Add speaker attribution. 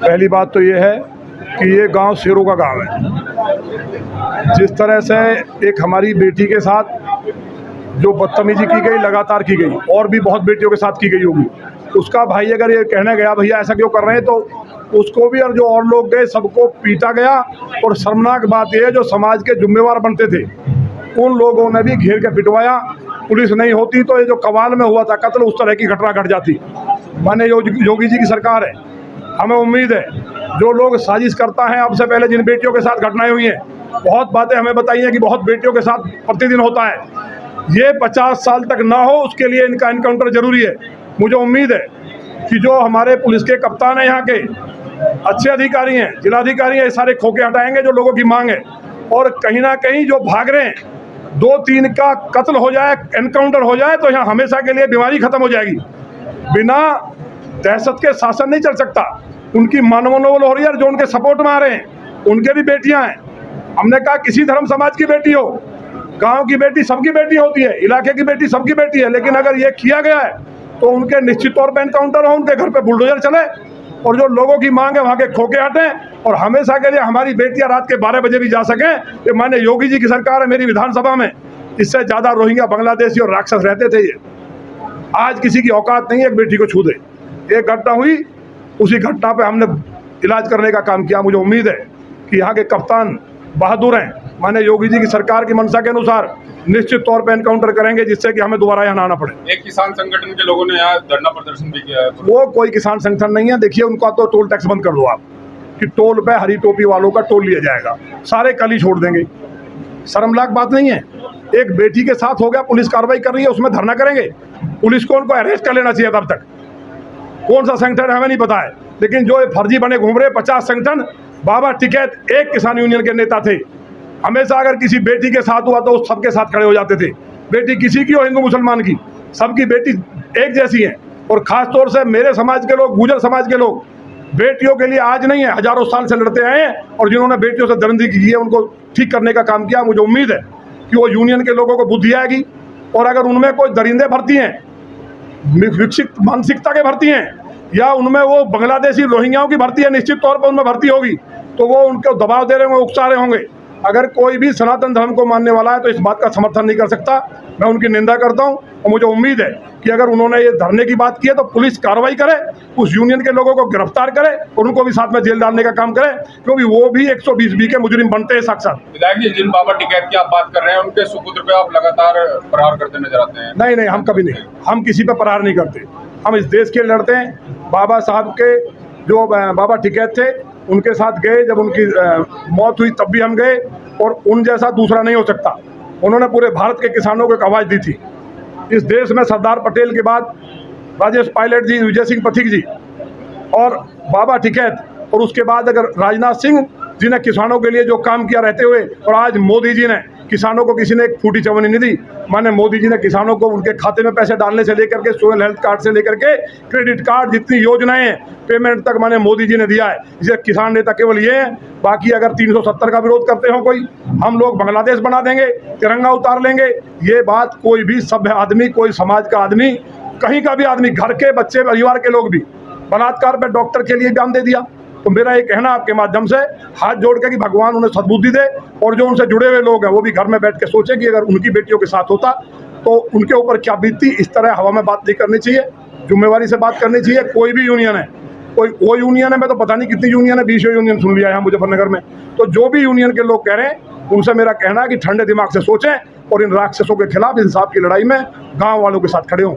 Speaker 1: पहली बात तो ये है कि ये गांव शेरों का गांव है। जिस तरह से एक हमारी बेटी के साथ जो बदतमीजी की गई, लगातार की गई, और भी बहुत बेटियों के साथ की गई होगी, उसका भाई अगर ये कहने गया भैया ऐसा क्यों कर रहे हैं, तो उसको भी और जो और लोग गए सबको पीटा गया। और शर्मनाक बात यह है, जो समाज के जिम्मेवार बनते थे उन लोगों ने भी घेर के पिटवाया। पुलिस नहीं होती तो ये जो कवाल में हुआ था कत्ल, उस तरह की घटना घट जाती। माने योगी जी की सरकार है, हमें उम्मीद है जो लोग साजिश करता है, अब से पहले जिन बेटियों के साथ घटनाएं हुई हैं, बहुत बातें हमें बताई हैं कि बहुत बेटियों के साथ प्रतिदिन होता है, ये 50 साल तक ना हो उसके लिए इनका एनकाउंटर जरूरी है। मुझे उम्मीद है कि जो हमारे पुलिस के कप्तान हैं, यहाँ के अच्छे अधिकारी हैं, जिलाधिकारी हैं, ये सारे खोके हटाएंगे जो लोगों की मांग है। और कहीं ना कहीं जो भाग रहे हैं, 2-3 का कत्ल हो जाए, एनकाउंटर हो जाए, तो यहाँ हमेशा के लिए बीमारी खत्म हो जाएगी। बिना दहशत के शासन नहीं चल सकता। उनकी मानवनोबल हो रही है, जो उनके सपोर्ट में आ रहे हैं उनके भी बेटियां हैं। हमने कहा किसी धर्म समाज की बेटी हो, गांव की बेटी सबकी बेटी होती है, इलाके की बेटी सबकी बेटी है, लेकिन अगर ये किया गया है तो उनके निश्चित तौर पर एनकाउंटर हो, उनके घर पे बुलडोजर चले, और जो लोगों की मांग है वहाँ के खोके हटें, और हमेशा के लिए हमारी बेटियां रात के 12 बजे भी जा सकें। ये माननीय योगी जी की सरकार है, मेरी विधानसभा में इससे ज़्यादा रोहिंग्या, बांग्लादेशी और राक्षस रहते थे। ये आज किसी की औकात नहीं है एक बेटी को छू दे। एक घटना हुई, उसी घटना पे हमने इलाज करने का काम किया। मुझे उम्मीद है कि यहाँ के कप्तान बहादुर हैं, माननीय योगी जी की सरकार की मंशा के अनुसार निश्चित तौर पे एनकाउंटर करेंगे, जिससे कि हमें दोबारा यहाँ आना पड़े।
Speaker 2: एक किसान संगठन के लोगों ने यहाँ धरना प्रदर्शन भी किया है।
Speaker 1: वो कोई किसान संगठन नहीं है। देखिए, उनका तो टोल टैक्स बंद कर दो आप, कि टोल पे हरी टोपी वालों का टोल लिया जाएगा, सारे कल ही छोड़ देंगे। शर्मनाक बात नहीं है? एक बेटी के साथ हो गया, पुलिस कार्रवाई कर रही है, उसमें धरना करेंगे? पुलिस को उनको अरेस्ट कर लेना चाहिए। तब तक कौन सा संगठन हमें नहीं पता है, लेकिन जो फर्जी बने घूम रहे 50 संगठन। बाबा टिकैत एक किसान यूनियन के नेता थे, हमेशा अगर किसी बेटी के साथ हुआ तो उस सबके साथ खड़े हो जाते थे। बेटी किसी की हो, हिंदू मुसलमान की, सबकी बेटी एक जैसी है। और खास तौर से मेरे समाज के लोग, गुर्जर समाज के लोग, बेटियों के लिए आज नहीं है, हजारों साल से लड़ते आए हैं, और जिन्होंने बेटियों से दरिंदगी की है उनको ठीक करने का काम किया। मुझे उम्मीद है कि वो यूनियन के लोगों को बुद्धि आएगी, और अगर उनमें कोई दरिंदे भर्ती हैं, विकसित मानसिकता के भर्ती हैं, या उनमें वो बांग्लादेशी रोहिंग्याओं की भर्ती है, निश्चित तौर पर उनमें भर्ती होगी, तो वो उनको दबाव दे रहे होंगे, उकसा रहे होंगे। अगर कोई भी सनातन धर्म को मानने वाला है तो इस बात का समर्थन नहीं कर सकता। मैं उनकी निंदा करता हूं, और मुझे उम्मीद है कि अगर उन्होंने ये धरने की बात की है तो पुलिस कार्रवाई करे, उस यूनियन के लोगों को गिरफ्तार करे, और उनको भी साथ में जेल डालने का काम करे, क्योंकि वो भी 120B के मुजरिम बनते हैं साक्षात।
Speaker 2: विधायक जी, जिन बाबा टिकैत की आप बात कर रहे हैं, उनके सुपुत्र पे आप लगातार प्रहार करते नजर आते हैं।
Speaker 1: नहीं, हम कभी नहीं, हम किसी पे प्रहार नहीं करते। हम इस देश के लिए लड़ते हैं। बाबा साहब के जो बाबा टिकैत थे, उनके साथ गए, जब उनकी मौत हुई तब भी हम गए, और उन जैसा दूसरा नहीं हो सकता। उन्होंने पूरे भारत के किसानों को एक आवाज़ दी थी। इस देश में सरदार पटेल के बाद राजेश पायलट जी, विजय सिंह पथिक जी और बाबा टिकैत, और उसके बाद अगर राजनाथ सिंह जी ने किसानों के लिए जो काम किया रहते हुए, और आज मोदी जी ने किसानों को, किसी ने एक फूटी चवन्नी नहीं दी। माने मोदी जी ने किसानों को उनके खाते में पैसे डालने से लेकर के, सोशल हेल्थ कार्ड से लेकर के क्रेडिट कार्ड, जितनी योजनाएं हैं, पेमेंट तक माने मोदी जी ने दिया है। इसे किसान नेता केवल ये है। बाकी अगर 370 का विरोध करते हो कोई, हम लोग बांग्लादेश बना देंगे, तिरंगा उतार लेंगे, ये बात कोई भी सभ्य आदमी, कोई समाज का आदमी, कहीं का भी आदमी, घर के बच्चे, परिवार के लोग भी, बलात्कार पर डॉक्टर के लिए बयान दे दिया। तो मेरा ये कहना आपके माध्यम से हाथ जोड़ के कि भगवान उन्हें सद्बुद्धि दे, और जो उनसे जुड़े हुए लोग हैं वो भी घर में बैठ के सोचें कि अगर उनकी बेटियों के साथ होता तो उनके ऊपर क्या बीतती। इस तरह हवा में बात नहीं करनी चाहिए, जिम्मेवारी से बात करनी चाहिए। कोई भी यूनियन है, वो यूनियन है, मैं तो पता नहीं कितनी यूनियन है, 20 यूनियन सुन लिया है मुजफ्फरनगर में। तो जो भी यूनियन के लोग कह रहे हैं, उनसे मेरा कहना है कि ठंडे दिमाग से सोचें, और इन राक्षसों के खिलाफ इंसाफ की लड़ाई में गाँव वालों के साथ खड़े हों।